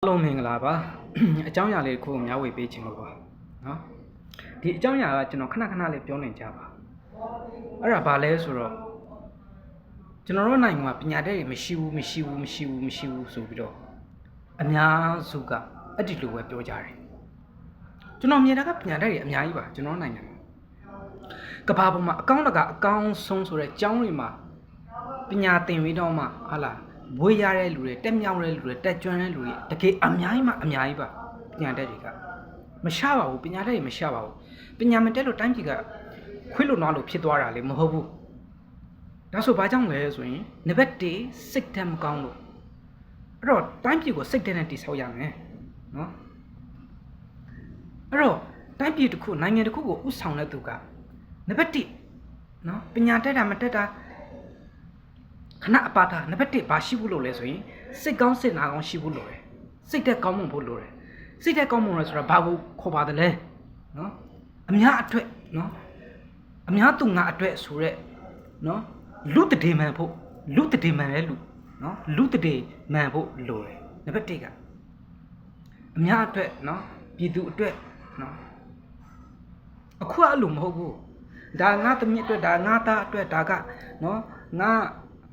လုံးမင်္ဂလာပါအကြောင်းအရာလေးတစ်ခုကိုမျှဝေပေးခြင်းလို့ပါနော်ဒီအကြောင်းအရာကကျွန်တော်ခဏလေးပြောနေကြပါအဲ့ဒါဘာလဲဆိုတော့ကျွန်တော်တို့နိုင်ငံမှာပညာတတ်တွေမရှိဘူးဆိုပြီးတော့အများစုကအဲ့ဒီလိုပဲပြောကြတယ်ကျွန်တော်မြင်တာကပညာတတ်တွေအများကြီးပါကျွန်တော်နိုင်ငံမှာကဘာပေါ်မှာအကောင့်တကအကောင့်ဆုံးဆိုတဲ့ကျောင်းတွေမှာပညာသင်ပြီးတော့မှဟာလားဘွေးရတဲ့လူတွေတက်မြောက်တဲ့လူတွေတက်ကျွမ်းတဲ့လူတွေတကယ်အများကြီးပါပညာတတ်တွေကမရှားပါဘူးပညာတတ်တွေမရှားပါဘူးပညာမတက်လို့တိုင်းပြည်ကခွေးလို့နွားလို့ဖြစ်သွားတာလေမဟုတ်ဘူးဒါဆိုဘာကြောင့်လဲဆိုရင်နံပါတ်1စိတ်ဓာတ်မကောင်းလို့အဲ့တော့တိုင်းပြည်ကိုစိတ်ဓာတ်နဲ့တည်ဆောက်ရမယ်နော်အဲ့တော့တိုင်းပြည်တစ်ခုနိုင်ငံတစ်ခုကိုဥဆောင်တဲ့သူကနံပါတ်1နော်ပညာတက်တာမတက်တာခဏအပါတာနံပါတ်1ဘာရှိဖို့လို့လဲဆိုရင်စိတ်ကောင်းစိတ်နာကောင်းရှိဖို့လို့တယ်စိတ်သက်ကောင်းမှုဖို့လို့တယ်စိတ်သက်ကောင်းမှုလဲဆိုတာဘာကိုခေါ်ပါတယ်လဲနော်အများအတွက်နော်အများသူငါအတွက်ဆိုရက်နော်လူတည်မှန်ဖို့လူတည်မှန်လဲလူနော်လူတည်မှန်ဖို့လို့တယ်နံပါတ်1ကအများအတွက်နော်ပြည်သူအတွက်နော်အခုအဲ့လိုမဟုတ်ဘူးဒါငါသမီးအတွက်ဒါငါသားအတွက်ဒါကနော်ငါ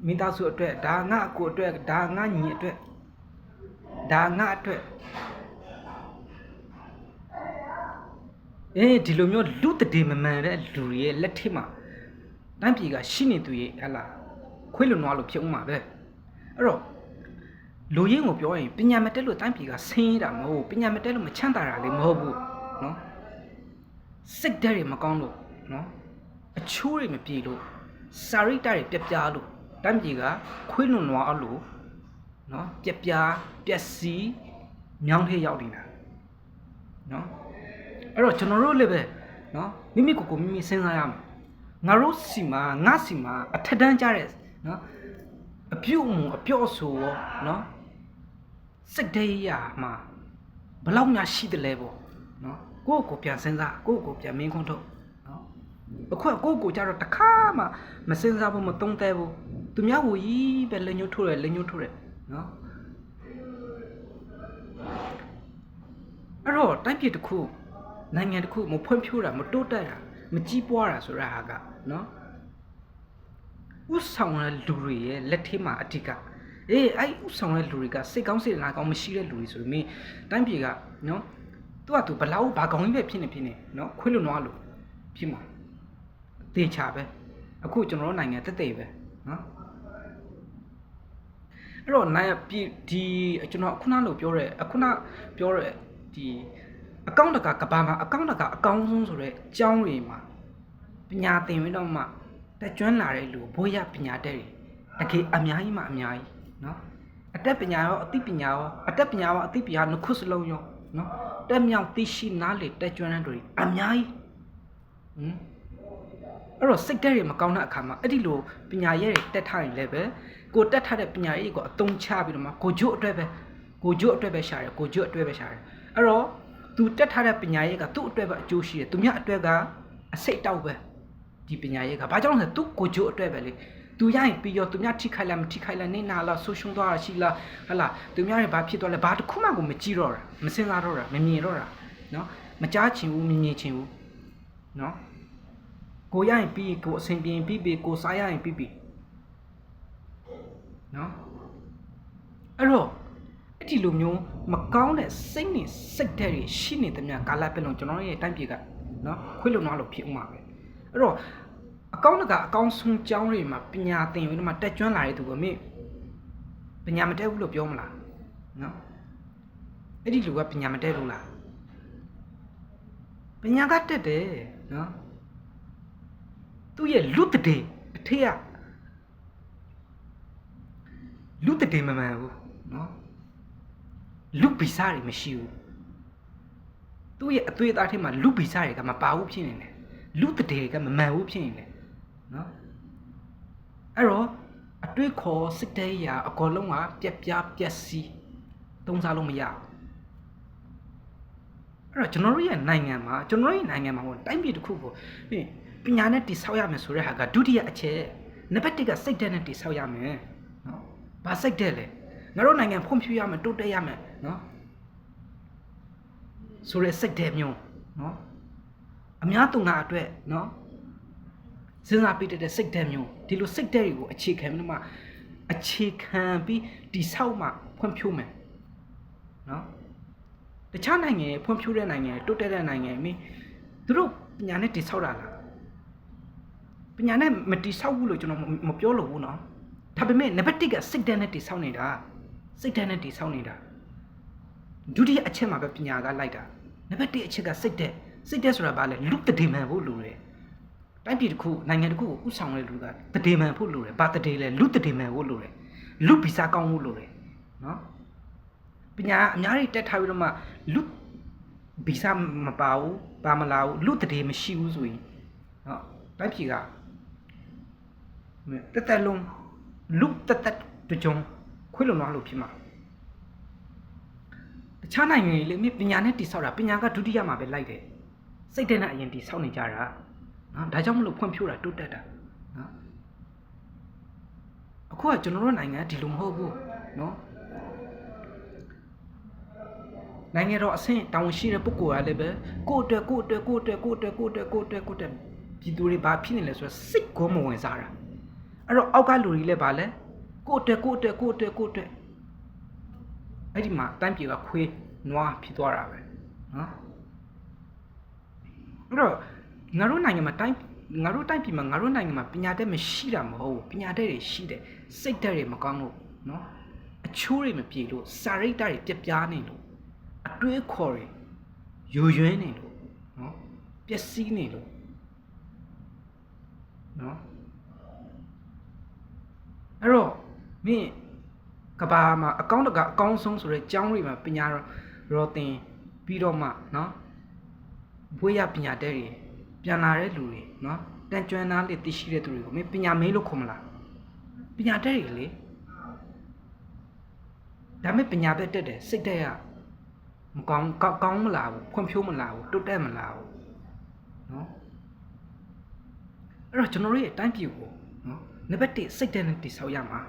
မိသားစုအတွက်ဒါငါအကိုအတွက်ဒါငါညီအတွက်ဒါငါအတွက်ဒီလိုမျိုးလူတည်မမှန်တဲ့လူတွေရဲ့လက်ထက်မှာတိုင်းပြည်ကရှိနေသူရဲ့ဟလာခွေးလွန်သွားလို့ဖြစ်ဦးမှာပဲအဲ့တော့လူရင်းကိုပြောရင်ပညာမတက်လို့တိုင်းပြည်ကဆင်းရဲတာမဟုတ်ပညာမတက်လို့မချမ်းသာတာလည်းမဟုတ်ဘူးနော်စိတ်ဓာတ်တွေမကောင်းလို့နော်အချိုးတွေမပြေလို့စာရိတ္တတွေပြပြလို့တိုင်းပြည်ကခွေးလွန်သွားလို့နော်ပြက်စီးမြောင်းထဲရောက်နေတာနော်အဲ့တော့ကျွန်တော်တို့လည်းပဲနော်မိမိကိုယ်မိမိစဉ်းစားရမယ်ငါတို့စီမှာငါစီမှာအထက်တန်းကြတဲ့နော်အပြုတ်မှုအပြော့ဆိုရောနော်စိတ်တွေရမှာဘလောက်များရှိတယ်လဲပေါ့နော်ကိုယ့်ကိုပြန်စဉ်းစားကိုယ့်ကိုပြန်မင်းခွန်းထုတ်နော်အခုကိုယ့်ကိုကြတော့တခါမှမစဉ်းစားဘူးမသုံးသဲဘူးသူများဟိုကြီးပဲလက်ညှိုးထိုးတယ်နော်အဲ့တော့တိုင်းပြည်တစ်ခုနိုင်ငံတစ်ခုမဖွံ့ဖြိုးတာမတိုးတက်တာမကြီးပွားတာဆိုတာဟာကနော်ဥဆောင်တဲ့လူတွေရဲ့လက်ထဲမှာအဓိကအဲ့ဥဆောင်တဲ့လူတွေကစိတ်ကောင်းစေတနာကောင်းမရှိတဲ့လူတွေဆိုရင်မင်းတိုင်းပြည်ကနော်သူကသူဘလောက်ဘာကောင်းကြီးပဲဖြစ်နေနော်ခွေးလွန်သွားလို့ဖြစ်မှာတေချာပဲအခုကျွန်တော်တို့နိုင်ငံတက်ပဲနော်အဲ့တော့နိုင်ဒီကျွန်တော်ခုနလိုပြောတဲ့ဒီအကောင့်တကဘာမှာအကောင့်တကအကောင်းဆုံးဆိုတဲ့အကြောင်းတွေမှာပညာသင်ပြီးတော့မှတက်ကျွမ်းလာတဲ့လူဘိုးရပညာတတ်တွေတကယ်အများကြီးနော်အတတ်ပညာရောအသိပညာရောအတတ်ပညာရောအသိပညာနှစ်ခုစလုံးရောနော်တက်မြောက်သိရှိနားလေတက်ကျွမ်းတဲ့တွေအများကြီးအဲ့တော့စိတ်ဓာတ်တွေမကောင်းတဲ့အခါမှာအဲ့ဒီလိုပညာရဲတွေတက်ထားရင်လည်းပဲကိုတက်ထားတဲ့ပညာရေးကိုအသုံးချပြီးတော့မှကိုကျိုးအတွက်ပဲရှာတယ်အဲ့တော့သူတက်ထားတဲ့ပညာရေးကသူ့အတွက်ပဲအကျိုးရှိတယ်သူများအတွက်ကအစိတ်တောက်ပဲဒီပညာရေးကဘာကြောင့်လဲသူကိုကျိုးအတွက်ပဲလေသူရရင်ပြီးရောသူများထိခိုက်လားမထိခိုက်လားနေနာလားဆိုရှုံသွားတာရှိလားဟလာသူများတွေဘာဖြစ်သွားလဲဘာတစ်ခုမှကိုမကြည့်တော့တာမစင်စားတော့တာမမြင်တော့တာနော်မကြားချင်ဘူးမမြင်ချင်ဘူးနော်ကိုရရင်ပြီးကိုအဆင်ပြေပြီးကိုစားရရင်ပြီးနော်အဲ့တော့အဲ့ဒီလိုမျိုးမကောင်းတဲ့စိတ်နဲ့စိတ်ဓာတ်တွေရှိနေတဲ့များကာလပတ်လုံးကျွန်တော်ရဲ့တိုင်းပြည်ကနော်ခွေးလုံသွားလို့ဖြစ်ဥမှာပဲအဲ့တော့အကောင့်တကအကောင့်ဆုံးကျောင်းတွေမှာပညာသင်ပြီးတော့မှတက်ကျွမ်းလာတဲ့သူကမင်းပညာမတက်ဘူးလို့ပြောမလားနော်အဲ့ဒီလူကပညာမတက်ဘူးလားပညာကတက်တယ်နော်သူ့ရဲ့လူတည်အထက်ကလူတည်မမှန်ဘူးနော်လူပိစားတွေမရှိဘူးသူ့ရဲ့အသွေးအသားထဲမှာလူပိစားတွေကမပါဘူးဖြစ်နေတယ်လူတည်တွေကမမှန်ဘူးဖြစ်နေတယ်နော်အဲ့တော့အတွေ့ခေါ်စစ်တဲရာအကောလုံးကပြက်စီးသုံးစားလို့မရဘူးအဲ့တော့ကျွန်တော်တို့ရဲ့နိုင်ငံမှာပေါ့တိုင်းပြည်တစ်ခုကိုပညာနဲ့တည်ဆောက်ရမယ်ဆိုတဲ့ဟာကဒုတိယအချက်နံပါတ်1ကစိတ်ဓာတ်နဲ့တည်ဆောက်ရမယ်နော်ဘာစိတ်ဓာတ်လဲငါတို့နိုင်ငံဖွံ့ဖြိုးရမယ်တိုးတက်ရမယ်နော် ဆိုတဲ့စိတ်တဲ့မျိုးနော်အများသူငါအတွက်နော်စဉ်းစားပေးတဲ့စိတ်တဲ့မျိုးဒီလိုစိတ်တဲ့တွေကိုအခြေခံပြီးမှအခြေခံပြီးတိဆောက်မှဖွံ့ဖြိုးမယ်နော်တခြားနိုင်ငံဖွံ့ဖြိုးတဲ့နိုင်ငံတိုးတက်တဲ့နိုင်ငံမင်းသူတို့ပညာနဲ့တိဆောက်တာလားပညာနဲ့မတိဆောက်ဘူးလို့ကျွန်တော်မပြောလို့ဘူးနော်ဒါပေမဲ့နံပါတ်1ကစိတ်ဓာတ်နဲ့တိဆောက်နေတာစိတ်ဓာတ်နဲ့တိဆောက်နေတာဒုတိယအချက်မှာပဲပညာကလိုက်တာနံပါတ်1အချက်ကစိတ်ဓာတ်ဆိုတာဘာလဲလူတည်မှန်ဖို့လိုတယ်တိုင်းပြည်တစ်ခုနိုင်ငံတစ်ခုကိုဥဆောင်တဲ့လူကတည်မှန်ဖို့လိုတယ်ဘာတည်လဲလူတည်မှန်ဖို့လိုတယ်လူဗီဇကောင်းဖို့လိုတယ်နော်ပညာအများကြီးတက်ထားပြီးတော့မှလူဗီဇမပါဘူးပါမလာဘူးလူတည်မရှိဘူးဆိုရင်နော်တိုင်းပြည်ကတက်လုံးလူတက်ကြုံခွေးလုံသွားလို့ဖြစ်မှာတခြားနိုင်ငံတွေလေပညာနဲ့တိဆောက်တာပညာကဒုတိယမှာပဲလိုက်တယ်စိတ်နဲ့အရင်တိဆောက်နေကြတာနော်ဒါကြောင့်မလို့ဖွံ့ဖြိုးတာတိုးတက်တာနော်အခုကကျွန်တော်တို့နိုင်ငံဒီလိုမဟုတ်ဘူးနော်နိုင်ငံတော်အဆင့်တောင်းရှိတဲ့ပုဂ္ဂိုလ်ကလည်းပဲကိုယ့်အတွက်ပြည်သူတွေဘာဖြစ်နေလဲဆိုတော့စိတ်ကိုမဝင်စားတာအဲ့တော့အောက်ကလူတွေလည်းဗာလဲကိုယ့်အတွက်အဲ့ဒီမှာတိုင်းပြည်ကခွေးနွားဖြစ်သွားတာပဲနော်အဲ့တော့ငါတို့နိုင်ငံမှာငါတို့တိုင်းပြည်မှာငါတို့နိုင်ငံမှာပညာတတ်မရှိတာမဟုတ်ဘူးပညာတတ်တွေရှိတယ်စိတ်ဓာတ်တွေမကောင်းလို့နော်အချိုးတွေမပြေလို့စာရိတ္တတွေပြက်ပြားနေလို့အတွေးခေါ်တွေယိုယွင်းနေလို့နော်ပျက်စီးနေလို့နော်အဲ့တော့မင်းကဘာမှာအကောင့်တကအကောင်းဆုံးဆိုတဲ့ကျောင်းတွေမှာပညာရောသင်ပြီးတော့မှနော်ဘွေးရပညာတဲ့တွေပြန်လာတဲ့လူတွေနော်တန်ကျွမ်းသားလေးသိရှိတဲ့သူတွေကိုမင်းပညာမင်းလို့ခေါ်မလားပညာတဲ့တွေလေဒါမဲ့ပညာပဲတက်တယ်စိတ်တဲ့ရမကောင်းမလားဘူးဖွံ့ဖြိုးမလားဘူးတိုးတက်မလားဘူးနော်အဲ့တော့ကျွန်တော်တို့ရဲ့တိုင်းပြည်ကိုနော်နံပါတ်1စိတ်တဲ့နဲ့တိဆောက်ရမှာ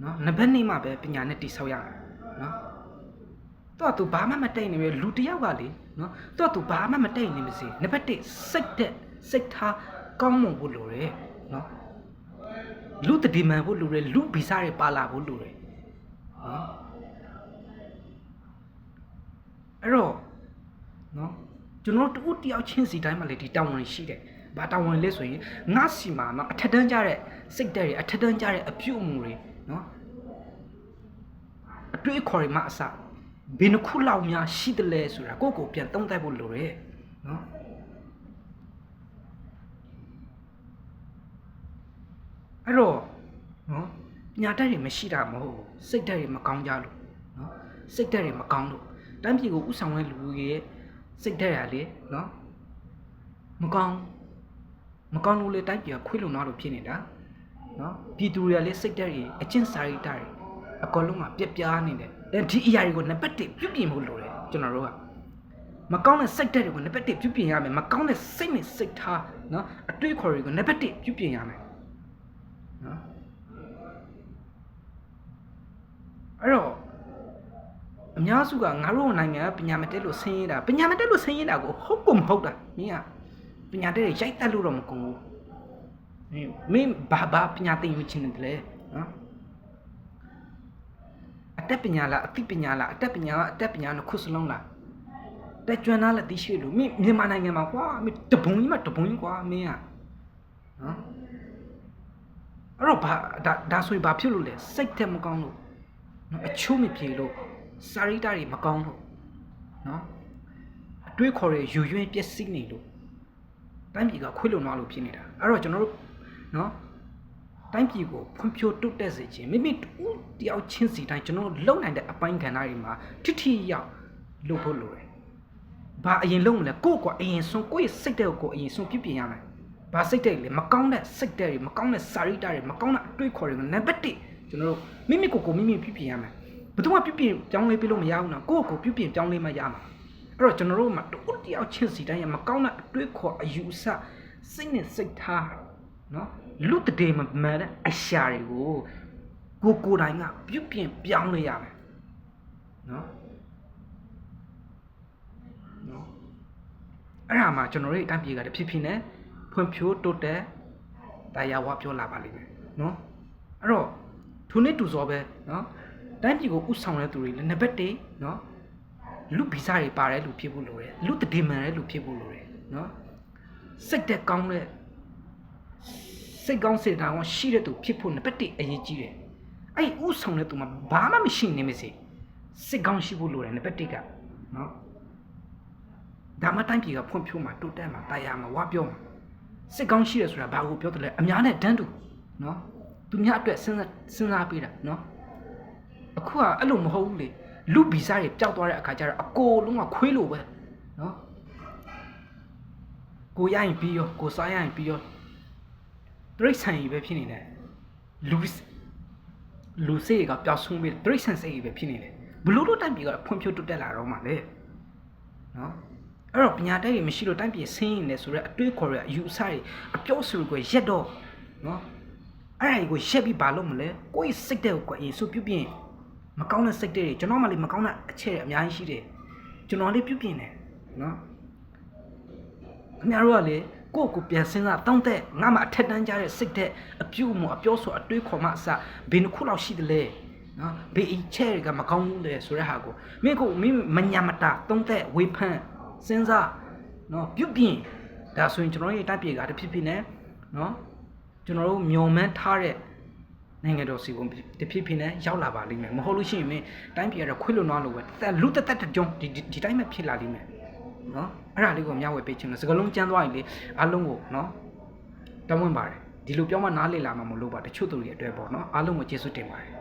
နော်နံပါတ်2မှာပဲပညာနဲ့တိဆောက်ရမှာနော်တော့သူဘာမှမတိတ်နေပဲလူတယောက်ကလေနော်တော့သူဘာမှမတိတ်နေမစေနံပါတ်1စိတ်ထားကောင်းမွန်ဖို့လိုတယ်နော်လူတည်မှန်ဖို့လိုတယ်လူဗီဇတွေပါလာဖို့လိုတယ်နော်အဲ့တော့နော်ကျွန်တော်တို့တယောက်ချင်းစီတိုင်းမှာလေဒီတောင်းဝန်ရှိတယ်ဘာတောင်းဝန်လဲဆိုရင်ငါစီမှာနော်အထက်တန်းကြတဲ့စိတ်ဓာတ်တွေအထက်တန်းကြတဲ့အပြုအမူတွေနော်အတွေးခေါ်တွေမှအစဘယ်နှခုလောက်များရှိတယ်လဲဆိုတာကိုယ့်ကိုပြန်သုံးသပ်ဖို့လိုတယ်နော်အဲ့တော့နော်ပညာတတ်တွေမရှိတာမဟုတ်ဘူးစိတ်ဓာတ်တွေမကောင်းကြလို့နော်စိတ်ဓာတ်တွေမကောင်းလို့တန်းပြည်ကိုဥဆောင်တဲ့လူတွေရဲ့စိတ်ဓာတ်ရလေနော်မကောင်းလို့လေတိုင်းပြည်ကခွေးလုံသွားလို့ဖြစ်နေတာနော်ပြည်သူတွေကလည်းစိတ်ဓာတ်တွေအကျင့်စာရိတ္တတွေအကောလုံးကပြက်ပြားနေတယ်ဒီအရာတွေကိုနံပါတ်1ပြုပြင်ဖို့လိုတယ်ကျွန်တော်တို့ကမကောင်းတဲ့စိတ်ဓာတ်တွေကိုနံပါတ်1ပြုပြင်ရမယ်မကောင်းတဲ့စိတ်နဲ့စိတ်ထားနော်အတွေးခေါ်တွေကိုနံပါတ်1ပြုပြင်ရမယ်နော်အဲ့တော့အများစုကငါတို့နိုင်ငံကပညာမတက်လို့ဆင်းရဲတာကိုဟုတ်ကုန်မဟုတ်တာမင်းကပညာတက်ရိုက်တက်လို့တော့မကုန်ဘူးမင်းဘာပညာသင်ယူချင်တယ်လေနော်အတတ်ပညာလားအသိပညာလားအတတ်ပညာနဲ့ခုစလုံးလားတက်ကျွမ်းသားလည်းသိရှိလို့မင်းမြန်မာနိုင်ငံမှာကွာမင်းတပုံကြီးကွာမင်းကနော်အဲ့တော့ဒါဆိုရင်ဘာဖြစ်လို့လဲစိတ်သက်မကောင်းလို့နော်အချိုးမပြေလို့စာရိတ္တတွေမကောင်းလို့နော်အတွေးခေါ်ရယူရွင်းပျက်စီးနေလို့တိုင်းပြည်ကခွေးလုံသွားလို့ဖြစ်နေတာအဲ့တော့ကျွန်တော်တို့နော်တိုင်းပြည်ကိုဖွံ့ဖြိုးတိုးတက်စေခြင်းမိမိတယောက်ချင်းစီတိုင်းကျွန်တော်လုံနိုင်တဲ့အပိုင်းကဏ္ဍတွေမှာထိရောက်လုပ်ဖို့လိုတယ်။ဘာအရင်လုပ်မလဲကိုယ့်ကအရင်ဆုံးကိုယ့်ရဲ့စိတ်တွေကိုအရင်ဆုံးပြပြင်ရမယ်။ဘာစိတ်တွေလဲမကောင်းတဲ့စိတ်တွေမကောင်းတဲ့စာရိတ္တတွေမကောင်းတဲ့အတွေးခေါ်တွေကိုနံပါတ်1ကျွန်တော်တို့မိမိကိုမိမိပြပြင်ရမယ်။ဘယ်သူမှပြပြင်ပြောင်းလဲပေးလို့မရဘူးနော်ကိုယ့်ကိုပြပြင်ပြောင်းလဲမှရမှာ။အဲ့တော့ကျွန်တော်တို့မှာတယောက်ချင်းစီတိုင်းမကောင်းတဲ့အတွေးခေါ်အယူအဆစိတ်နဲ့စိတ်ထားနော်လူတည်မှမှန်တဲ့အရှာတွေကိုယ်တိုင်ကပြုပြင်ပြောင်းလဲရမယ်နော် အဲ့ဒါမှကျွန်တော်တို့တိုင်းပြည်ကတဖြည်းဖြည်းနဲ့ဖွံ့ဖြိုးတိုးတက်တရားဝပြောလာပါလိမ့်မယ်နော်အဲ့တော့ထိုနေ့တူစောပဲနော်တိုင်းပြည်ကိုဥဆောင်တဲ့သူတွေလည်းနံပါတ်1နော်လူဗီဇတွေပါတယ်လူဖြစ်ဖို့လိုတယ်လူတည်မှန်တဲ့လူဖြစ်ဖို့လိုတယ်နော်စိတ်တက်ကောင်းတဲ့စိတ်ကောင်းစေတာကောရှိတဲ့သူဖြစ်ဖို့နံပါတ်1အရေးကြီးတယ်အဲ့ဥဆောင်တဲ့သူမှာဘာမှမရှိနေမစေစိတ်ကောင်းရှိဖို့လိုတယ်နံပါတ်1ကနော်ဒါမှတိုင်းပြည်ကဖွံ့ဖြိုးမှာတိုးတက်မှာတရားမှာဝါပြောမှာစိတ်ကောင်းရှိရဆိုတာဘာကိုပြောတယ်လဲအများနဲ့တန်းတူနော်သူများအတွက်စဉ်းစားပေးတာနော်အခုကအဲ့လိုမဟုတ်ဘူးလေလူဗီဇတွေပျောက်သွားတဲ့အခါကျတော့အကိုလုံးကခွေးလိုပဲနော်ကိုရရင်ပြီးရောကိုစားရရင်ပြီးရောတရိတ်ဆန်ကြီးပဲဖြစ်နေတယ်လူစိတ်ကပျောက်ဆုံးပြီးတရိတ်ဆန်စိတ်ကြီးပဲဖြစ်နေတယ်ဘလို့တို့တိုင်းပြည်ကဖွံ့ဖြိုးတိုးတက်လာတော့မှလေနော်အဲ့တော့ပညာတတ်ရမရှိလို့တိုင်းပြည်ဆင်းရဲနေဆိုတော့အတွေးခေါ်ရအယူအဆတွေအပြောဆိုကိုရက်တော့နော်အဲ့ဒါကိုရက်ပြီးဘာလို့မလဲကိုယ့်စိတ်တဲ့ကိုယ်ဆိုပြုပြင်မကောင်းတဲ့စိတ်တွေကျွန်တော်မှလည်းမကောင်းတဲ့အချက်တွေအများကြီးရှိတယ်ကျွန်တော်လေးပြုပြင်တယ်နော်ခင်ဗျားတို့ကလေကိုယ့်ကိုပြန်စဉ်းစားတောင်းတဲ့ငါမှအထက်တန်းကြတဲ့စိတ်တဲ့အပြုမှုအပြောဆိုအတွေးခေါ်မှအစဘယ်နှခုလောက်ရှိတယ်လဲနော်ဘယ်အချက်တွေကမကောင်းဘူးလဲဆိုတဲ့ဟာကိုမင်းမညာမတာတောင်းတဲ့ဝေဖန်စဉ်းစားနော်ပြုပြင်ဒါဆိုရင်ကျွန်တော်ရဲ့တိုက်ပြေကတဖြစ်ဖြစ်နဲ့နော်ကျွန်တော်တို့မျော်မှန်းထားတဲ့နိုင်ငံတော်စီကုန်တဖြစ်ဖြစ်နဲ့ရောက်လာပါလိမ့်မယ်မဟုတ်လို့ရှိရင်မင်းတိုင်းပြည်ကတော့ခွေးလွန်သွားလို့ပဲလူတက်ကြုံဒီတိုင်းမှာဖြစ်လာလိမ့်မယ်နော်အဲ့ဒါလေးကိုမျှဝေပေးချင်တယ်စကလုံးကျန်းသွားရင်လေအားလုံးကိုနော်တောင်းဝင်ပါတယ်ဒီလိုပြောမှနားလေလာမှာမလို့ပါတချို့သူတွေအတွက်ပေါ့နော်အားလုံးကိုကျေးဇူးတင်ပါတယ်